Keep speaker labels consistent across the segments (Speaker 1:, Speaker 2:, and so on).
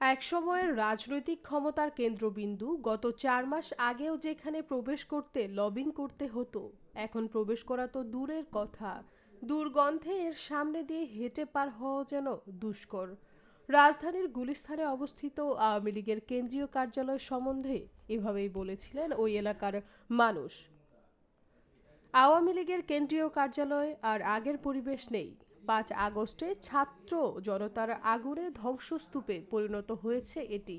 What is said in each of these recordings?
Speaker 1: একসময়ের রাজনৈতিক ক্ষমতার কেন্দ্রবিন্দু গত 4 মাস আগেও যেখানে প্রবেশ করতে লবিং করতে হতো, এখন প্রবেশ করা তো দূরের কথা, দুর্গন্ধে এর সামনে দিয়ে হেঁটে পার হওয়া যেন দুষ্কর। রাজধানীর গুলিস্তানে অবস্থিত আওয়ামী লীগের কেন্দ্রীয় কার্যালয় সম্বন্ধে এভাবেই বলেছিলেন ওই এলাকার মানুষ। আওয়ামী লীগের কেন্দ্রীয় কার্যালয় আর আগের পরিবেশ নেই। 5 আগস্টে ছাত্র জনতার আগুনে ধ্বংসস্তূপে পরিণত হয়েছে এটি।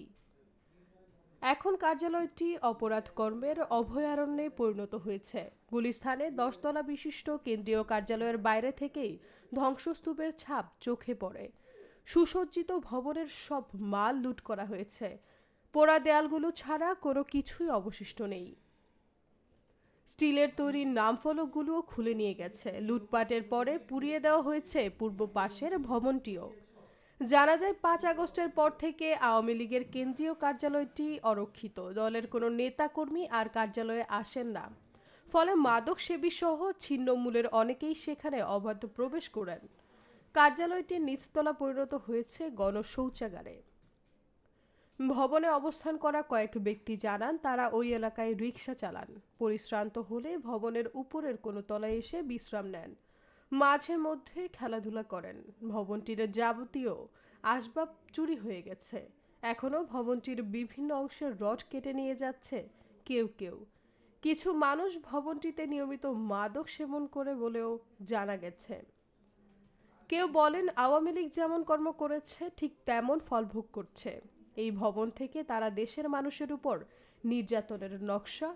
Speaker 1: এখন কার্যালয়টি অপরাধ কর্মের অভয়ারণ্যে পরিণত হয়েছে। গুলিস্তানে 10 তলা বিশিষ্ট কেন্দ্রীয় কার্যালয়ের বাইরে থেকেই ধ্বংসস্তূপের ছাপ চোখে পড়ে। সুসজ্জিত ভবনের সব মাল লুট করা হয়েছে। পোড়া দেয়ালগুলো ছাড়া কোনো কিছুই অবশিষ্ট নেই। স্টিলের তৈরি নামফলকগুলোও খুলে নিয়ে গেছে। লুটপাটের পরে পুড়িয়ে দেওয়া হয়েছে পূর্ব পাশের ভবনটিও। জানা যায় 5 আগস্টের পর থেকে আওয়ামী লীগের কেন্দ্রীয় কার্যালয়টি অরক্ষিত। দলের কোনো নেতাকর্মী আর কার্যালয়ে আসেন না। ফলে মাদক সেবী সহ ছিন্নমূলের অনেকেই সেখানে অবাধ প্রবেশ করেন। কার্যালয়টির নিচতলা পরিণত হয়েছে গণশৌচাগারে। ভবনে অবস্থান করা কয়েক ব্যক্তি জানান তারা ওই এলাকায় রিক্সা চালান। পরিশ্রান্ত হলে ভবনের উপরের কোনো তলায় এসে বিশ্রাম নেন। মাঝে মধ্যে খেলাধুলা করেন। ভবনটির যাবতীয় আসবাব চুরি হয়ে গেছে। এখনও ভবনটির বিভিন্ন অংশের রড কেটে নিয়ে যাচ্ছে কেউ কেউ। কিছু মানুষ ভবনটিতে নিয়মিত মাদক সেবন করে বলেও জানা গেছে। কেউ বলেন আওয়ামী লীগ যেমন কর্ম করেছে ঠিক তেমন ফল ভোগ করছে। এই ভবন থেকে তারা দেশের মানুষের উপর নির্যাতনের নকশা